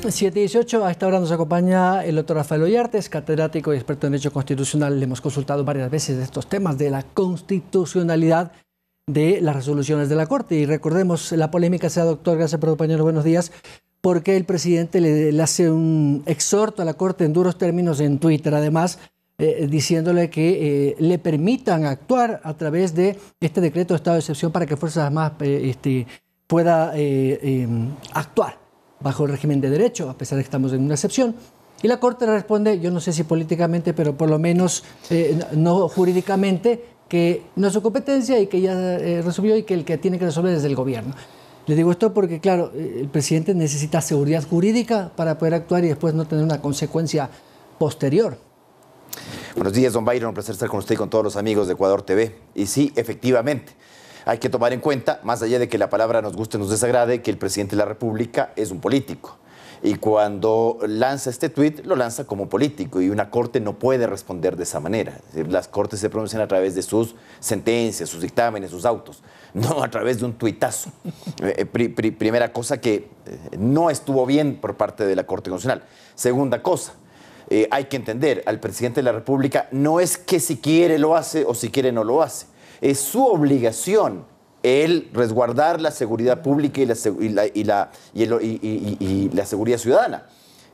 7:18, a esta hora nos acompaña el doctor Rafael Ollartes, catedrático y experto en Derecho Constitucional. Le hemos consultado varias veces de estos temas de la constitucionalidad de las resoluciones de la Corte. Y recordemos, la polémica sea, doctor, gracias por acompañarnos, buenos días, porque el presidente le hace un exhorto a la Corte en duros términos en Twitter, además, diciéndole que le permitan actuar a través de este decreto de estado de excepción para que Fuerzas Armadas pueda actuar bajo el régimen de derecho, a pesar de que estamos en una excepción. Y la Corte responde, yo no sé si políticamente, pero por lo menos no jurídicamente, que no es su competencia y que ya resolvió y que el que tiene que resolver es el gobierno. Le digo esto porque, claro, el presidente necesita seguridad jurídica para poder actuar y después no tener una consecuencia posterior. Buenos días, don Byron, un placer estar con usted y con todos los amigos de Ecuador TV. Y sí, efectivamente, hay que tomar en cuenta, más allá de que la palabra nos guste o nos desagrade, que el presidente de la República es un político. Y cuando lanza este tuit, lo lanza como político y una corte no puede responder de esa manera. Es decir, las cortes se pronuncian a través de sus sentencias, sus dictámenes, sus autos, no a través de un tuitazo. Primera cosa que no estuvo bien por parte de la Corte Constitucional. Segunda cosa, hay que entender, al presidente de la República no es que si quiere lo hace o si quiere no lo hace. Es su obligación el resguardar la seguridad pública y la seguridad ciudadana.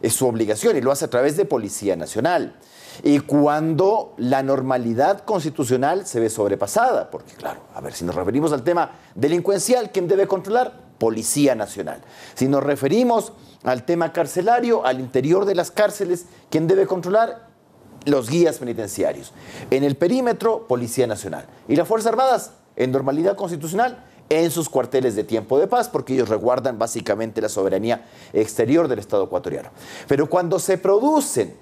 Es su obligación y lo hace a través de Policía Nacional. Y cuando la normalidad constitucional se ve sobrepasada, porque claro, a ver, si nos referimos al tema delincuencial, ¿quién debe controlar? Policía Nacional. Si nos referimos al tema carcelario, al interior de las cárceles, ¿quién debe controlar? Los guías penitenciarios. En el perímetro, Policía Nacional. Y las Fuerzas Armadas, en normalidad constitucional, en sus cuarteles de tiempo de paz, porque ellos resguardan básicamente la soberanía exterior del Estado ecuatoriano. Pero cuando se producen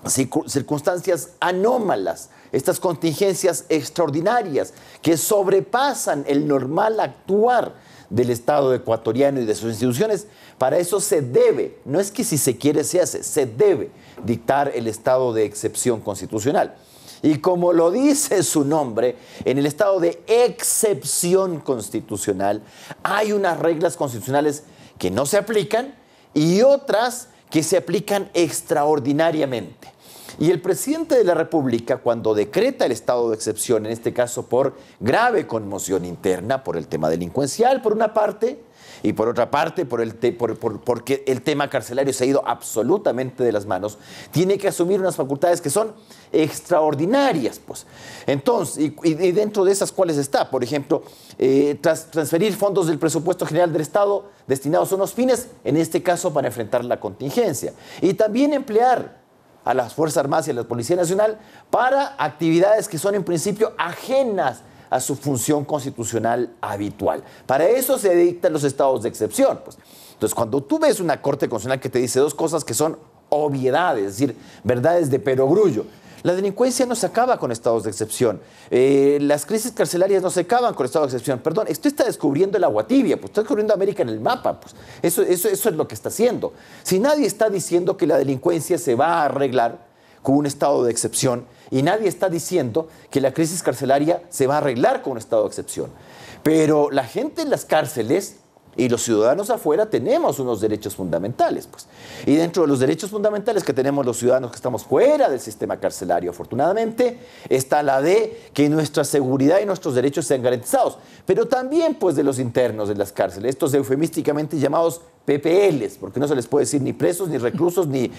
circunstancias anómalas, estas contingencias extraordinarias que sobrepasan el normal actuar del Estado ecuatoriano y de sus instituciones, para eso se debe, no es que si se quiere se hace, se debe dictar el estado de excepción constitucional. Y como lo dice su nombre, en el estado de excepción constitucional hay unas reglas constitucionales que no se aplican y otras que se aplican extraordinariamente. Y el presidente de la República, cuando decreta el estado de excepción, en este caso por grave conmoción interna, por el tema delincuencial, por una parte, y por otra parte, porque el tema carcelario se ha ido absolutamente de las manos, tiene que asumir unas facultades que son extraordinarias, pues. Entonces, y dentro de esas, ¿cuáles está? Por ejemplo, transferir fondos del presupuesto general del Estado destinados a unos fines, en este caso para enfrentar la contingencia. Y también emplear a las Fuerzas Armadas y a la Policía Nacional para actividades que son en principio ajenas a su función constitucional habitual. Para eso se dictan los estados de excepción, pues. Entonces, cuando tú ves una Corte Constitucional que te dice dos cosas que son obviedades, es decir, verdades de perogrullo, la delincuencia no se acaba con estados de excepción, las crisis carcelarias no se acaban con estados de excepción, perdón, esto está descubriendo el agua tibia, pues está descubriendo América en el mapa, pues eso es lo que está haciendo. Si nadie está diciendo que la delincuencia se va a arreglar con un estado de excepción y nadie está diciendo que la crisis carcelaria se va a arreglar con un estado de excepción, pero la gente en las cárceles y los ciudadanos afuera tenemos unos derechos fundamentales, pues. Y dentro de los derechos fundamentales que tenemos los ciudadanos que estamos fuera del sistema carcelario, afortunadamente, está la de que nuestra seguridad y nuestros derechos sean garantizados. Pero también, pues, de los internos de las cárceles, estos eufemísticamente llamados PPLs, porque no se les puede decir ni presos, ni reclusos, ni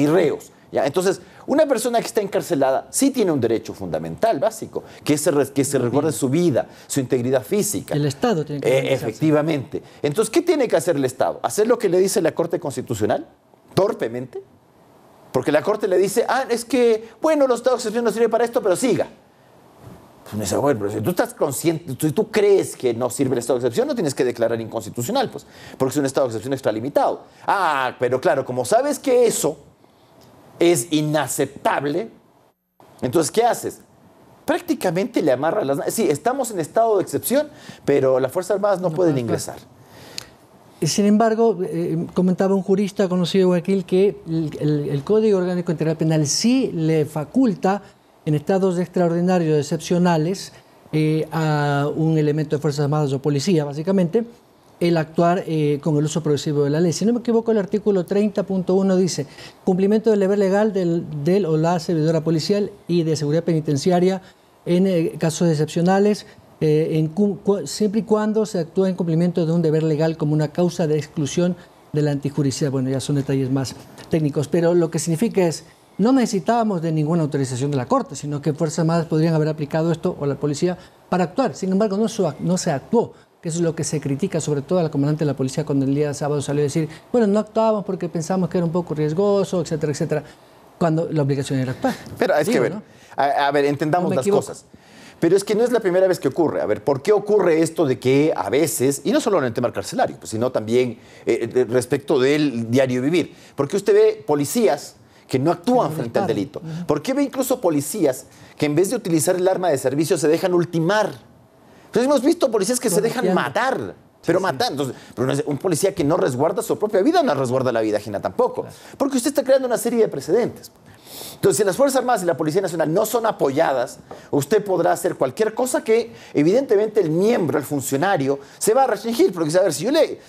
reos. ¿Ya? Entonces, una persona que está encarcelada sí tiene un derecho fundamental, básico, que se recuerde su vida, su integridad física. El Estado tiene que efectivamente. Entonces, ¿qué tiene que hacer el Estado? ¿Hacer lo que le dice la Corte Constitucional? ¿Torpemente? Porque la Corte le dice, es que, bueno, los estados de excepción no sirven para esto, pero siga. Pues me dice, bueno, pero si tú estás consciente, si tú crees que no sirve el estado de excepción, no tienes que declarar inconstitucional, pues, porque es un estado de excepción extralimitado. Pero claro, como sabes que eso es inaceptable, entonces, ¿qué haces? Prácticamente le amarras las... Sí, estamos en estado de excepción, pero las Fuerzas Armadas no pueden ingresar. Sin embargo, comentaba un jurista conocido aquí que el Código Orgánico Integral Penal sí le faculta en estados extraordinarios excepcionales a un elemento de Fuerzas Armadas o policía, básicamente, el actuar con el uso progresivo de la ley. Si no me equivoco, el artículo 30.1 dice: cumplimiento del deber legal del o la servidora policial y de seguridad penitenciaria en casos excepcionales, siempre y cuando se actúe en cumplimiento de un deber legal como una causa de exclusión de la antijuricidad. Bueno, ya son detalles más técnicos, pero lo que significa es: no necesitábamos de ninguna autorización de la Corte, sino que Fuerzas Armadas podrían haber aplicado esto, o la policía, para actuar. Sin embargo, no se actuó, que eso es lo que se critica sobre todo a la comandante de la policía cuando el día sábado salió a decir: bueno, no actuábamos porque pensamos que era un poco riesgoso, etcétera, etcétera, cuando la obligación era actuar. Pero es que, ¿no? A ver, entendamos las cosas. Pero es que no es la primera vez que ocurre. A ver, ¿por qué ocurre esto de que a veces, y no solo en el tema carcelario, pues, sino también respecto del diario vivir? Porque usted ve policías que no actúan frente al delito. ¿Por qué ve incluso policías que en vez de utilizar el arma de servicio se dejan ultimar? Entonces hemos visto policías que se dejan matar, pero matar. Entonces, pero un policía que no resguarda su propia vida no resguarda la vida ajena tampoco. Porque usted está creando una serie de precedentes. Entonces, si las Fuerzas Armadas y la Policía Nacional no son apoyadas, usted podrá hacer cualquier cosa que, evidentemente, el miembro, el funcionario, se va a restringir. Porque, a ver, si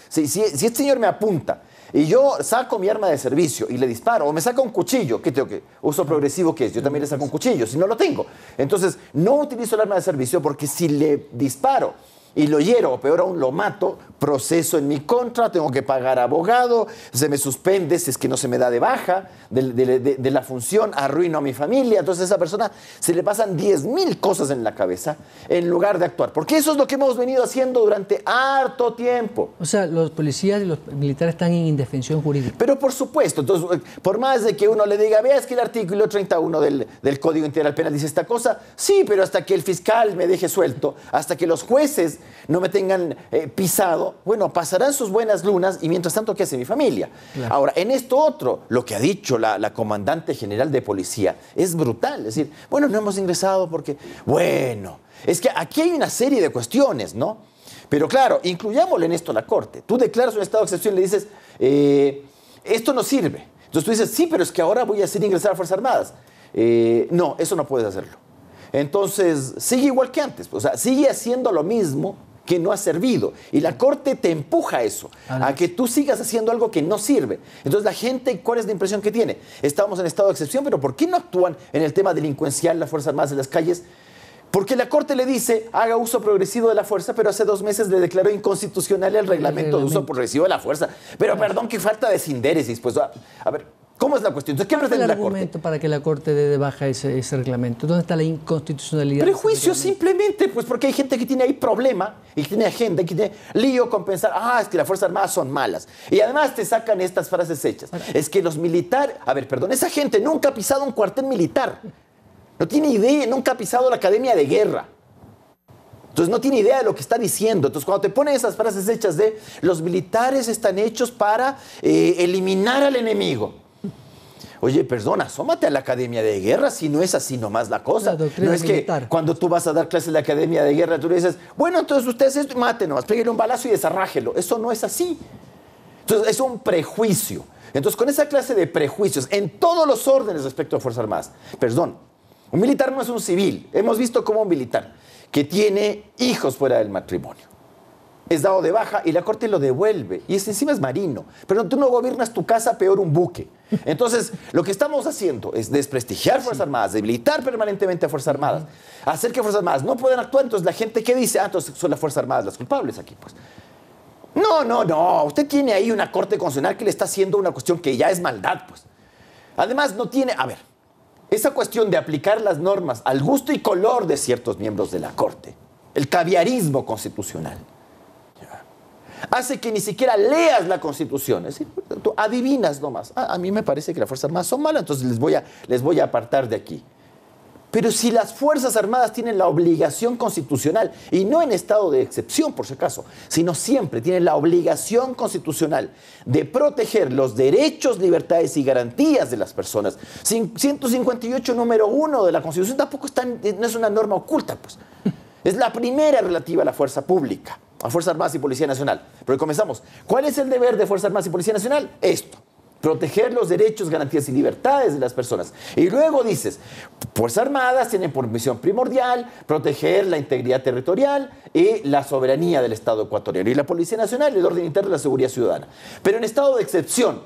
este señor me apunta y yo saco mi arma de servicio y le disparo, o me saca un cuchillo, ¿qué tengo que? Uso progresivo, ¿qué es? Yo también le saco un cuchillo, si no lo tengo. Entonces, no utilizo el arma de servicio porque si le disparo y lo hiero, o peor aún, lo mato, proceso en mi contra, tengo que pagar abogado, se me suspende si es que no se me da de baja de la función, arruino a mi familia. Entonces a esa persona se le pasan 10.000 cosas en la cabeza en lugar de actuar. Porque eso es lo que hemos venido haciendo durante harto tiempo. O sea, los policías y los militares están en indefensión jurídica. Pero por supuesto, entonces, por más de que uno le diga, vea, es que el artículo 31 del Código Integral Penal dice esta cosa, sí, pero hasta que el fiscal me deje suelto, hasta que los jueces no me tengan pisado, bueno, pasarán sus buenas lunas y mientras tanto, ¿qué hace mi familia? Claro. Ahora, en esto otro, lo que ha dicho la comandante general de policía es brutal. Es decir, bueno, no hemos ingresado porque, bueno, es que aquí hay una serie de cuestiones, ¿no? Pero claro, incluyámosle en esto a la Corte. Tú declaras un estado de excepción y le dices, esto no sirve. Entonces tú dices, sí, pero es que ahora voy a hacer ingresar a Fuerzas Armadas. No, eso no puedes hacerlo. Entonces, sigue igual que antes. O sea, sigue haciendo lo mismo que no ha servido. Y la Corte te empuja a eso, a que tú sigas haciendo algo que no sirve. Entonces la gente, ¿cuál es la impresión que tiene? Estamos en estado de excepción, pero ¿por qué no actúan en el tema delincuencial las Fuerzas Armadas en las calles? Porque la Corte le dice, haga uso progresivo de la fuerza, pero hace 2 meses le declaró inconstitucional el reglamento de uso progresivo de la fuerza. Pero perdón, qué falta de sindéresis. Pues, a ver, ¿cómo es la cuestión? Entonces, ¿qué pretende la Corte? ¿Cuál es el argumento para que la Corte dé de baja ese reglamento? ¿Dónde está la inconstitucionalidad? Prejuicio simplemente, pues porque hay gente que tiene ahí problema, y que tiene agenda, que tiene lío con pensar, es que las Fuerzas Armadas son malas. Y además te sacan estas frases hechas. Es que los militares, esa gente nunca ha pisado un cuartel militar. No tiene idea, nunca ha pisado la academia de guerra. Entonces no tiene idea de lo que está diciendo. Entonces cuando te ponen esas frases hechas de los militares están hechos para eliminar al enemigo. Oye, perdona, asómate a la academia de guerra si no es así nomás la cosa. No es militar. Que cuando tú vas a dar clases en la academia de guerra tú le dices, bueno, entonces ustedes esto, mátenos, pégale un balazo y desarrájelo. Eso no es así. Entonces es un prejuicio. Entonces con esa clase de prejuicios en todos los órdenes respecto a Fuerzas Armadas, perdón, un militar no es un civil. Hemos visto cómo un militar que tiene hijos fuera del matrimonio es dado de baja y la Corte lo devuelve. Y encima es marino. Pero tú no gobiernas tu casa, peor un buque. Entonces, lo que estamos haciendo es desprestigiar Fuerzas Armadas, debilitar permanentemente a Fuerzas Armadas, hacer que Fuerzas Armadas no puedan actuar. Entonces, la gente que dice, entonces son las Fuerzas Armadas las culpables aquí, pues. No. Usted tiene ahí una Corte Constitucional que le está haciendo una cuestión que ya es maldad, pues. Además, no tiene... A ver, esa cuestión de aplicar las normas al gusto y color de ciertos miembros de la Corte, el caviarismo constitucional, hace que ni siquiera leas la Constitución. Es decir, tú adivinas nomás. A mí me parece que las Fuerzas Armadas son malas, entonces les voy a apartar de aquí. Pero si las Fuerzas Armadas tienen la obligación constitucional, y no en estado de excepción, por si acaso, sino siempre tienen la obligación constitucional de proteger los derechos, libertades y garantías de las personas. 158, número 1 de la Constitución, tampoco no es una norma oculta, pues. Es la primera relativa a la fuerza pública, a Fuerzas Armadas y Policía Nacional. Pero comenzamos. ¿Cuál es el deber de Fuerzas Armadas y Policía Nacional? Esto. proteger los derechos, garantías y libertades de las personas. Y luego dices, Fuerzas Armadas tienen por misión primordial proteger la integridad territorial y la soberanía del Estado ecuatoriano. Y la Policía Nacional, el orden interno y la seguridad ciudadana. Pero en estado de excepción,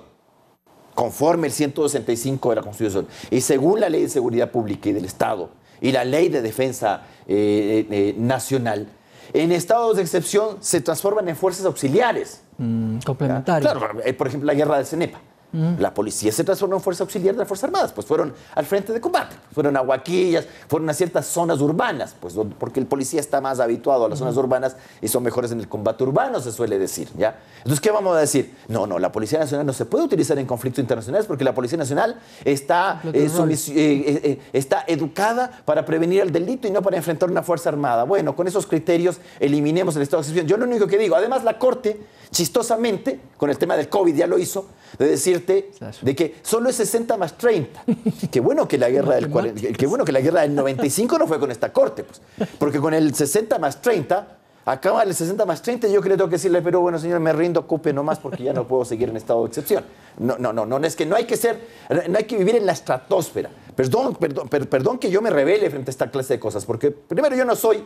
conforme el 165 de la Constitución y según la Ley de Seguridad Pública y del Estado y la Ley de Defensa Nacional, en estados de excepción se transforman en fuerzas auxiliares. Complementarias. Claro, por ejemplo, la guerra de Cenepa. La policía se transformó en fuerza auxiliar de las Fuerzas Armadas, pues fueron al frente de combate, fueron a Huaquillas, fueron a ciertas zonas urbanas, pues porque el policía está más habituado a las zonas urbanas y son mejores en el combate urbano, se suele decir, ¿ya? Entonces, ¿qué vamos a decir? No, la Policía Nacional no se puede utilizar en conflictos internacionales porque la Policía Nacional está educada para prevenir el delito y no para enfrentar una Fuerza Armada. Bueno, con esos criterios eliminemos el estado de excepción. Yo lo único que digo, además la Corte, chistosamente, con el tema del COVID ya lo hizo, de decirte de que solo es 60 más 30. Qué bueno que la guerra del 95 no fue con esta Corte, pues, porque con el 60 más 30, acaba el 60 más 30, yo creo que tengo que decirle, pero bueno, señor, me rindo, ocupe nomás porque ya no puedo seguir en estado de excepción. No, es que no hay que vivir en la estratosfera. Perdón que yo me rebele frente a esta clase de cosas, porque primero yo no soy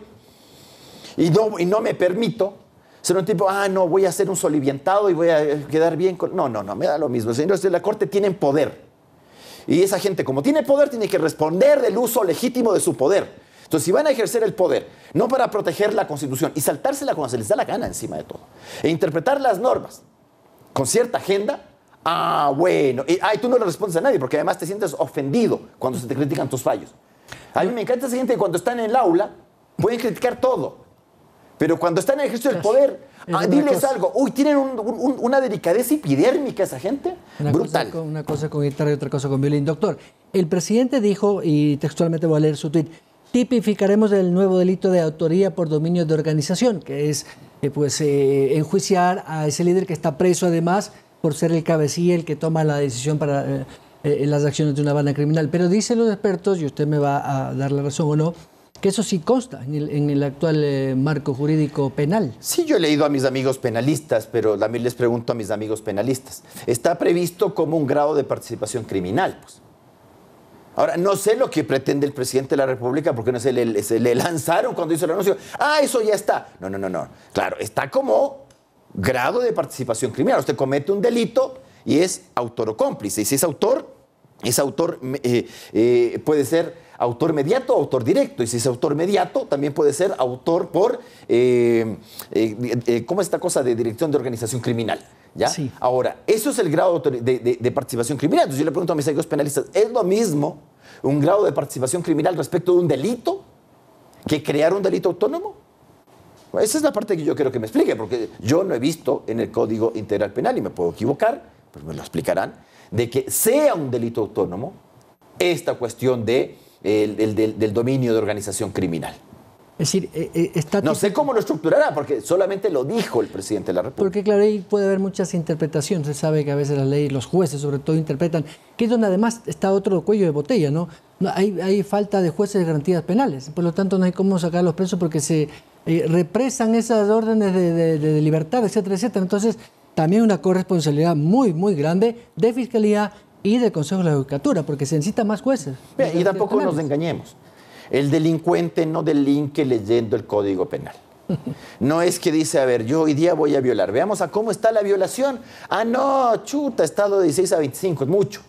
y no me permito ser un tipo, no, voy a hacer un soliviantado y voy a quedar bien con... No, me da lo mismo. Señores de la Corte tienen poder. Y esa gente, como tiene poder, tiene que responder del uso legítimo de su poder. Entonces, si van a ejercer el poder, no para proteger la Constitución y saltársela cuando se les da la gana encima de todo, e interpretar las normas con cierta agenda, bueno, y tú no le respondes a nadie porque además te sientes ofendido cuando se te critican tus fallos. A mí me encanta esa gente que cuando están en el aula pueden criticar todo. Pero cuando están en el ejercicio del poder, diles algo. Uy, tienen una delicadeza epidérmica esa gente. Brutal. Una cosa con guitarra y otra cosa con violín. Doctor, el presidente dijo, y textualmente voy a leer su tuit, tipificaremos el nuevo delito de autoría por dominio de organización, que es enjuiciar a ese líder que está preso además por ser el cabecilla, el que toma la decisión para las acciones de una banda criminal. Pero dicen los expertos, y usted me va a dar la razón o no, que eso sí consta en el actual marco jurídico penal. Sí, yo he leído a mis amigos penalistas, pero también les pregunto a mis amigos penalistas. Está previsto como un grado de participación criminal, pues. Ahora, no sé lo que pretende el presidente de la República, porque no se le lanzaron cuando hizo el anuncio. Eso ya está. No. Claro, está como grado de participación criminal. Usted comete un delito y es autor o cómplice. Y si es autor puede ser autor mediato o autor directo. Y si es autor mediato, también puede ser autor por, ¿cómo es esta cosa de dirección de organización criminal? ¿Ya? Sí. Ahora, eso es el grado de participación criminal. Entonces yo le pregunto a mis amigos penalistas, ¿es lo mismo un grado de participación criminal respecto de un delito que crear un delito autónomo? Bueno, esa es la parte que yo quiero que me explique, porque yo no he visto en el Código Integral Penal, y me puedo equivocar, pues me lo explicarán, de que sea un delito autónomo esta cuestión del dominio de organización criminal. Es decir, no sé cómo lo estructurará, porque solamente lo dijo el presidente de la República. Porque claro, ahí puede haber muchas interpretaciones. Se sabe que a veces las leyes, los jueces sobre todo, interpretan, que es donde además está otro cuello de botella, ¿no? Hay falta de jueces de garantías penales, por lo tanto no hay cómo sacar a los presos porque se represan esas órdenes de libertad, etcétera, etcétera. Entonces, también una corresponsabilidad muy, muy grande de Fiscalía y del Consejo de la Judicatura, porque se necesitan más jueces. Y tampoco nos engañemos. El delincuente no delinque leyendo el Código Penal. No es que dice, a ver, yo hoy día voy a violar. Veamos a cómo está la violación. No, chuta, estado de 16 a 25, es mucho.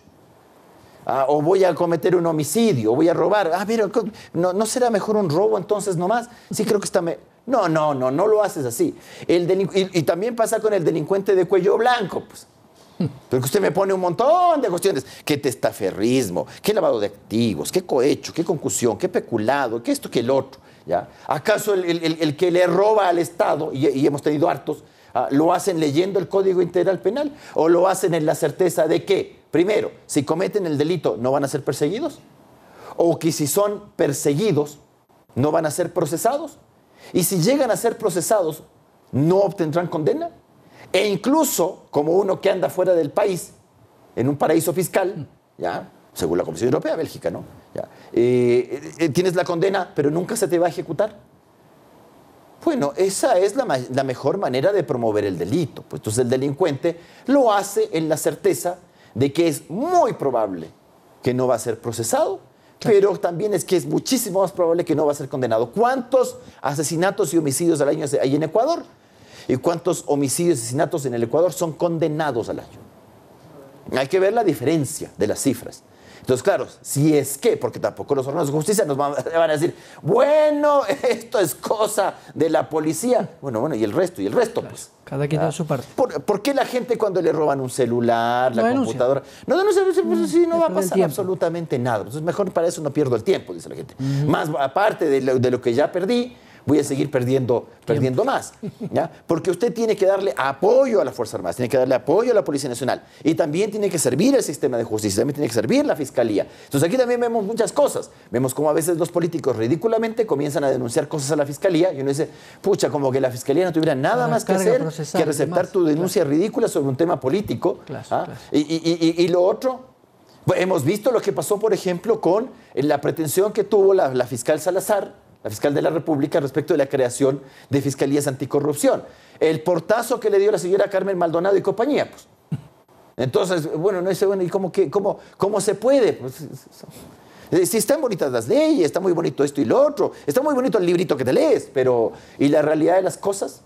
O voy a cometer un homicidio, o voy a robar. Pero ¿no será mejor un robo entonces nomás? Sí, creo que está... No lo haces así. Y también pasa con el delincuente de cuello blanco, pues. Porque usted me pone un montón de cuestiones. ¿Qué testaferrismo? ¿Qué lavado de activos? ¿Qué cohecho? ¿Qué concusión? ¿Qué peculado? ¿Qué esto? ¿Qué el otro? ¿Ya? ¿Acaso el que le roba al Estado, y hemos tenido hartos, lo hacen leyendo el Código Integral Penal? ¿O lo hacen en la certeza de que, primero, si cometen el delito, no van a ser perseguidos? ¿O que si son perseguidos, no van a ser procesados? Y si llegan a ser procesados, ¿no obtendrán condena? E incluso, como uno que anda fuera del país, en un paraíso fiscal, ¿ya? Según la Comisión Europea, Bélgica, ¿no? ¿Ya? Tienes la condena, pero nunca se te va a ejecutar. Bueno, esa es la mejor manera de promover el delito. Pues entonces el delincuente lo hace en la certeza de que es muy probable que no va a ser procesado, pero también es que es muchísimo más probable que no va a ser condenado. ¿Cuántos asesinatos y homicidios al año hay en Ecuador? ¿Y cuántos homicidios y asesinatos en el Ecuador son condenados al año? Hay que ver la diferencia de las cifras. Entonces, claro, si es que, porque tampoco los órganos de justicia nos van a decir, bueno, esto es cosa de la policía. Bueno, y el resto, pues. Cada quien tiene su parte. ¿Por qué la gente cuando le roban un celular, la computadora? No va a pasar absolutamente nada. Entonces, mejor para eso no pierdo el tiempo, dice la gente. Más aparte de lo que ya perdí, voy a seguir perdiendo más, ¿ya? Porque usted tiene que darle apoyo a las Fuerzas Armadas, tiene que darle apoyo a la Policía Nacional y también tiene que servir el sistema de justicia, también tiene que servir la Fiscalía. Entonces aquí también vemos muchas cosas. Vemos cómo a veces los políticos ridículamente comienzan a denunciar cosas a la Fiscalía y uno dice, pucha, como que la Fiscalía no tuviera nada más que hacer que receptar tu denuncia ridícula sobre un tema político. Claro. Y lo otro, hemos visto lo que pasó, por ejemplo, con la pretensión que tuvo la fiscal Salazar, la fiscal de la República, respecto de la creación de fiscalías anticorrupción. El portazo que le dio la señora Carmen Maldonado y compañía, pues. Entonces, ¿y cómo se puede? Pues, si están bonitas las leyes, está muy bonito esto y lo otro, está muy bonito el librito que te lees, pero ¿y la realidad de las cosas?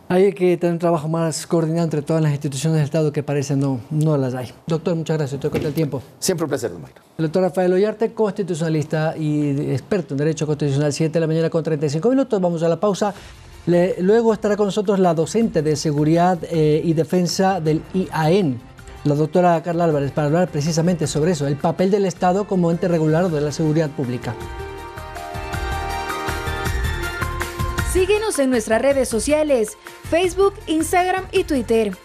Hay que tener un trabajo más coordinado entre todas las instituciones del Estado que parece no las hay. Doctor, muchas gracias. Estoy con el tiempo. Siempre un placer, don Magno. El doctor Rafael Ollarte, constitucionalista y experto en Derecho Constitucional, 7 de la mañana con 35 minutos. Vamos a la pausa. Luego estará con nosotros la docente de Seguridad y Defensa del IAEN, la doctora Carla Álvarez, para hablar precisamente sobre eso, el papel del Estado como ente regulador de la seguridad pública. Síguenos en nuestras redes sociales, Facebook, Instagram y Twitter.